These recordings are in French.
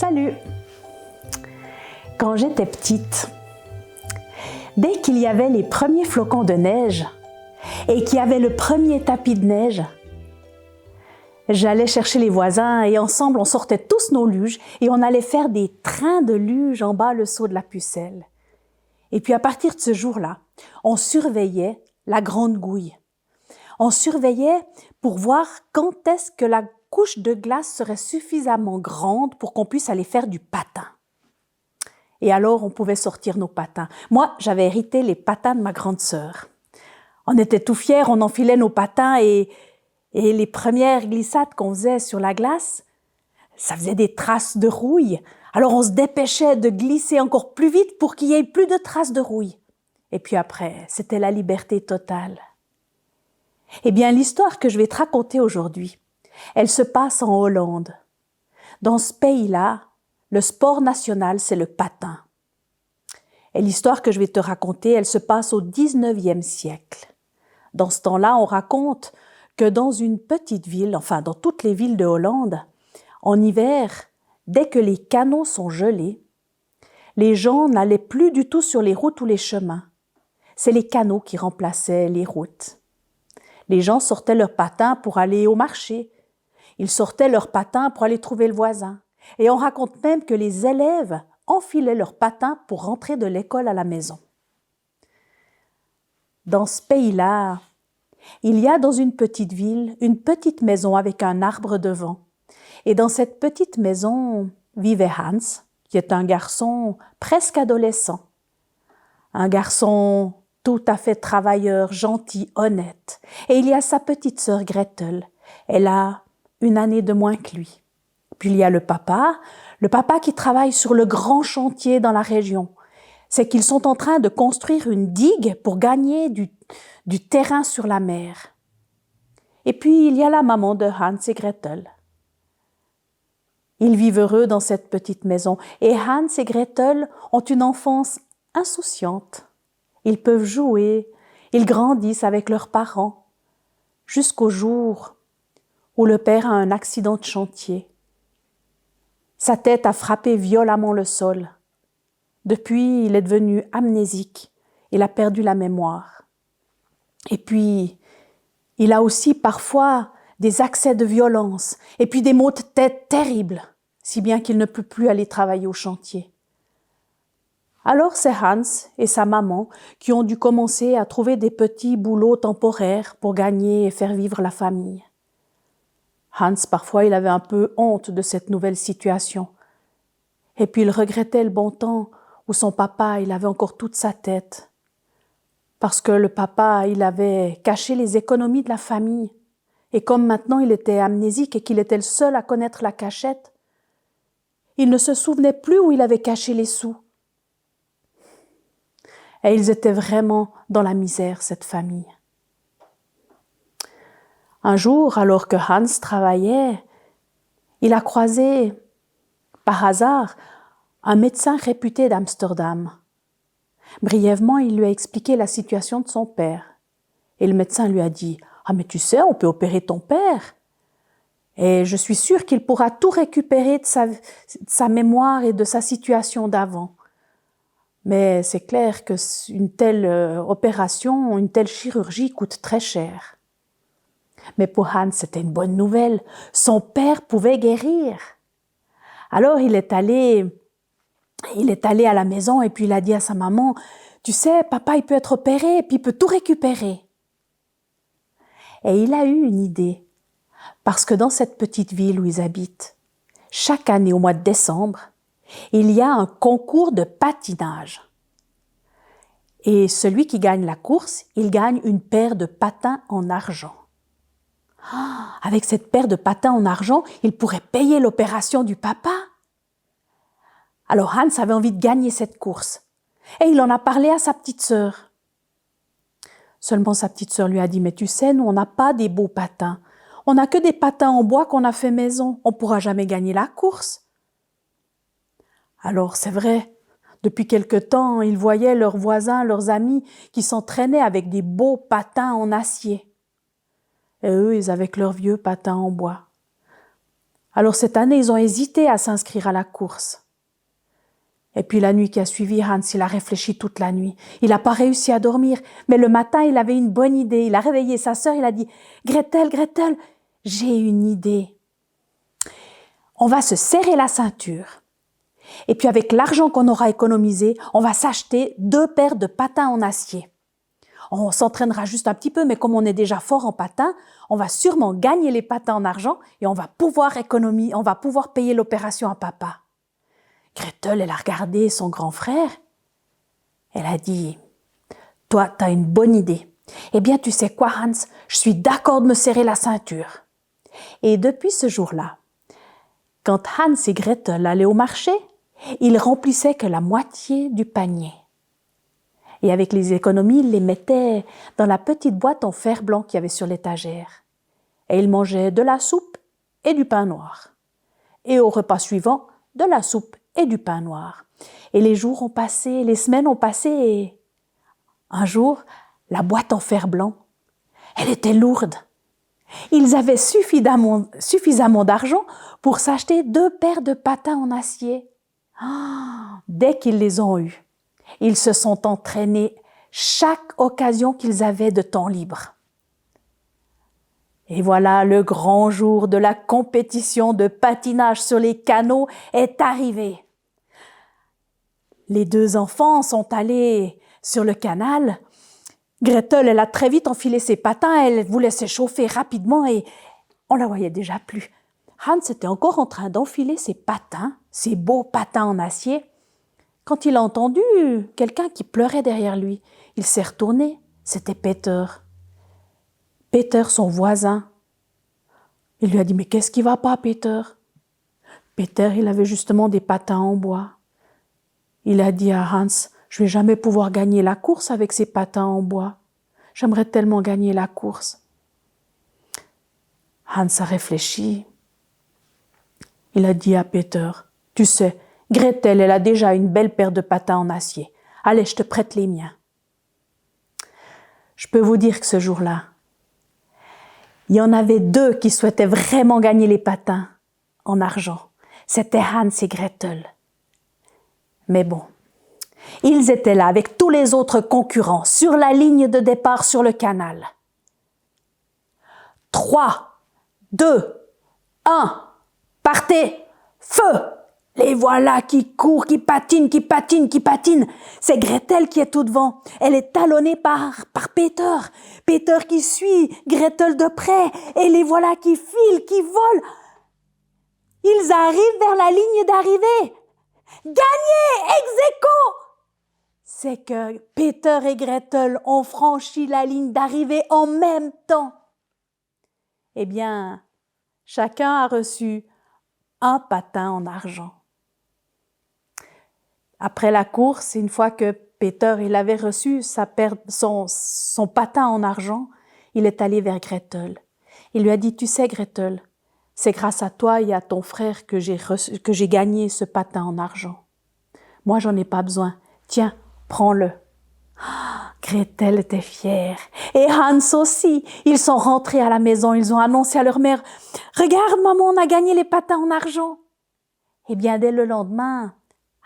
Salut! Quand j'étais petite, dès qu'il y avait les premiers flocons de neige et qu'il y avait le premier tapis de neige, j'allais chercher les voisins et ensemble on sortait tous nos luges et on allait faire des trains de luge en bas le saut de la Pucelle. Et puis à partir de ce jour-là, on surveillait la grande gouille. On surveillait pour voir quand est-ce que la couche de glace serait suffisamment grande pour qu'on puisse aller faire du patin. Et alors, on pouvait sortir nos patins. Moi, j'avais hérité les patins de ma grande sœur. On était tout fiers, on enfilait nos patins et les premières glissades qu'on faisait sur la glace, ça faisait des traces de rouille. Alors, on se dépêchait de glisser encore plus vite pour qu'il y ait plus de traces de rouille. Et puis après, c'était la liberté totale. Eh bien, l'histoire que je vais te raconter aujourd'hui, elle se passe en Hollande. Dans ce pays-là, le sport national, c'est le patin. Et l'histoire que je vais te raconter, elle se passe au 19e siècle. Dans ce temps-là, on raconte que dans une petite ville, enfin dans toutes les villes de Hollande, en hiver, dès que les canaux sont gelés, les gens n'allaient plus du tout sur les routes ou les chemins. C'est les canaux qui remplaçaient les routes. Les gens sortaient leurs patins pour aller au marché. Ils sortaient leurs patins pour aller trouver le voisin. Et on raconte même que les élèves enfilaient leurs patins pour rentrer de l'école à la maison. Dans ce pays-là, il y a dans une petite ville une petite maison avec un arbre devant. Et dans cette petite maison vivait Hans, qui est un garçon presque adolescent. Un garçon tout à fait travailleur, gentil, honnête. Et il y a sa petite sœur Gretel. Elle a une année de moins que lui. Puis il y a le papa qui travaille sur le grand chantier dans la région. C'est qu'ils sont en train de construire une digue pour gagner du terrain sur la mer. Et puis il y a la maman de Hans et Gretel. Ils vivent heureux dans cette petite maison et Hans et Gretel ont une enfance insouciante. Ils peuvent jouer, ils grandissent avec leurs parents, jusqu'au jour où le père a un accident de chantier. Sa tête a frappé violemment le sol. Depuis, il est devenu amnésique. Il a perdu la mémoire. Et puis, il a aussi parfois des accès de violence et puis des maux de tête terribles, si bien qu'il ne peut plus aller travailler au chantier. Alors c'est Hans et sa maman qui ont dû commencer à trouver des petits boulots temporaires pour gagner et faire vivre la famille. Hans, parfois, il avait un peu honte de cette nouvelle situation. Et puis il regrettait le bon temps où son papa, il avait encore toute sa tête. Parce que le papa, il avait caché les économies de la famille. Et comme maintenant il était amnésique et qu'il était le seul à connaître la cachette, il ne se souvenait plus où il avait caché les sous. Et ils étaient vraiment dans la misère, cette famille. Un jour, alors que Hans travaillait, il a croisé, par hasard, un médecin réputé d'Amsterdam. Brièvement, il lui a expliqué la situation de son père. Et le médecin lui a dit « Ah, mais tu sais, on peut opérer ton père. Et je suis sûre qu'il pourra tout récupérer de sa mémoire et de sa situation d'avant. Mais c'est clair qu'une telle opération, une telle chirurgie coûte très cher. » Mais pour Hans, c'était une bonne nouvelle. Son père pouvait guérir. Alors il est allé à la maison et puis il a dit à sa maman « Tu sais, papa, il peut être opéré et puis il peut tout récupérer. » Et il a eu une idée. Parce que dans cette petite ville où ils habitent, chaque année au mois de décembre, il y a un concours de patinage. Et celui qui gagne la course, il gagne une paire de patins en argent. Avec cette paire de patins en argent, il pourrait payer l'opération du papa. Alors Hans avait envie de gagner cette course. Et il en a parlé à sa petite sœur. Seulement sa petite sœur lui a dit « Mais tu sais, nous on n'a pas des beaux patins. On n'a que des patins en bois qu'on a fait maison. On ne pourra jamais gagner la course. » Alors c'est vrai, depuis quelque temps, ils voyaient leurs voisins, leurs amis qui s'entraînaient avec des beaux patins en acier. Et eux, ils avaient leurs vieux patins en bois. Alors cette année, ils ont hésité à s'inscrire à la course. Et puis la nuit qui a suivi, Hans, il a réfléchi toute la nuit. Il n'a pas réussi à dormir, mais le matin, il avait une bonne idée. Il a réveillé sa sœur, il a dit « Gretel, Gretel, j'ai une idée. On va se serrer la ceinture. Et puis avec l'argent qu'on aura économisé, on va s'acheter 2 paires de patins en acier. On s'entraînera juste un petit peu, mais comme on est déjà fort en patins, on va sûrement gagner les patins en argent et on va pouvoir payer l'opération à papa. » Gretel, elle a regardé son grand frère. Elle a dit « Toi, tu as une bonne idée. Eh bien, tu sais quoi, Hans, je suis d'accord de me serrer la ceinture. » Et depuis ce jour-là, quand Hans et Gretel allaient au marché, ils remplissaient que la moitié du panier. Et avec les économies, ils les mettaient dans la petite boîte en fer blanc qu'il y avait sur l'étagère. Et ils mangeaient de la soupe et du pain noir. Et au repas suivant, de la soupe et du pain noir. Et les jours ont passé, les semaines ont passé et un jour, la boîte en fer blanc, elle était lourde. Ils avaient suffisamment d'argent pour s'acheter 2 paires de patins en acier. Dès qu'ils les ont eus, ils se sont entraînés chaque occasion qu'ils avaient de temps libre. Et voilà, le grand jour de la compétition de patinage sur les canaux est arrivé. Les 2 enfants sont allés sur le canal. Gretel, elle a très vite enfilé ses patins, elle voulait s'échauffer rapidement et on la voyait déjà plus. Hans était encore en train d'enfiler ses patins, ses beaux patins en acier, quand il a entendu quelqu'un qui pleurait derrière lui. Il s'est retourné, c'était Peter. Peter, son voisin. Il lui a dit « Mais qu'est-ce qui va pas, Peter ?» Peter, il avait justement des patins en bois. Il a dit à Hans « Je vais jamais pouvoir gagner la course avec ces patins en bois. J'aimerais tellement gagner la course. » Hans a réfléchi. Il a dit à Peter « Tu sais, Gretel, elle a déjà une belle paire de patins en acier. Allez, je te prête les miens. » Je peux vous dire que ce jour-là, il y en avait 2 qui souhaitaient vraiment gagner les patins en argent. C'était Hans et Gretel. Mais bon, ils étaient là avec tous les autres concurrents sur la ligne de départ sur le canal. 3, 2, 1, partez, feu! Les voilà qui courent, qui patinent. C'est Gretel qui est tout devant. Elle est talonnée par Peter. Peter qui suit Gretel de près. Et les voilà qui filent, qui volent. Ils arrivent vers la ligne d'arrivée. Gagnez, ex-aequo! C'est que Peter et Gretel ont franchi la ligne d'arrivée en même temps. Eh bien, chacun a reçu un patin en argent. Après la course, une fois que Peter il avait reçu son patin en argent, il est allé vers Gretel. Il lui a dit « Tu sais, Gretel, c'est grâce à toi et à ton frère que j'ai gagné ce patin en argent. Moi, j'en ai pas besoin. Tiens, prends-le. » Gretel était fière. Et Hans aussi. Ils sont rentrés à la maison. Ils ont annoncé à leur mère « Regarde, maman, on a gagné les patins en argent. » Eh bien, dès le lendemain,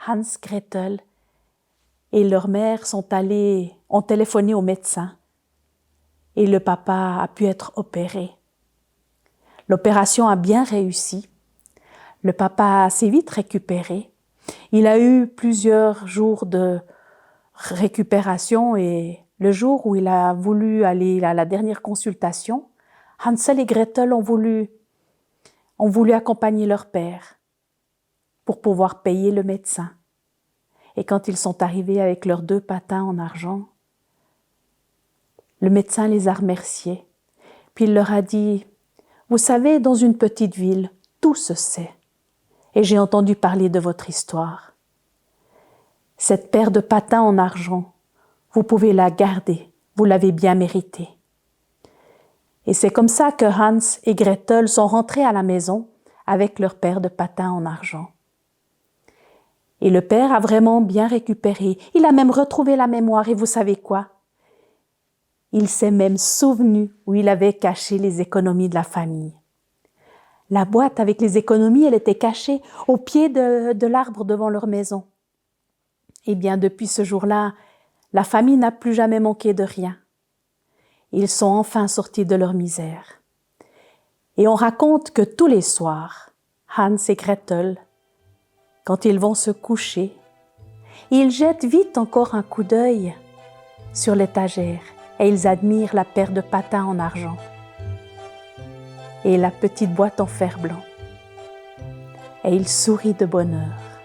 Hans, Gretel et leur mère ont téléphoné au médecin. Et le papa a pu être opéré. L'opération a bien réussi. Le papa s'est vite récupéré. Il a eu plusieurs jours de récupération et le jour où il a voulu aller à la dernière consultation, Hansel et Gretel ont voulu accompagner leur père pour pouvoir payer le médecin. Et quand ils sont arrivés avec leurs 2 patins en argent, le médecin les a remerciés. Puis il leur a dit « Vous savez, dans une petite ville, tout se sait. Et j'ai entendu parler de votre histoire. Cette paire de patins en argent, vous pouvez la garder, vous l'avez bien méritée. » Et c'est comme ça que Hans et Gretel sont rentrés à la maison avec leur paire de patins en argent. Et le père a vraiment bien récupéré. Il a même retrouvé la mémoire et vous savez quoi? Il s'est même souvenu où il avait caché les économies de la famille. La boîte avec les économies, elle était cachée au pied de l'arbre devant leur maison. Eh bien, depuis ce jour-là, la famille n'a plus jamais manqué de rien. Ils sont enfin sortis de leur misère. Et on raconte que tous les soirs, Hans et Gretel, quand ils vont se coucher, ils jettent vite encore un coup d'œil sur l'étagère et ils admirent la paire de patins en argent et la petite boîte en fer blanc. Et ils sourient de bonheur.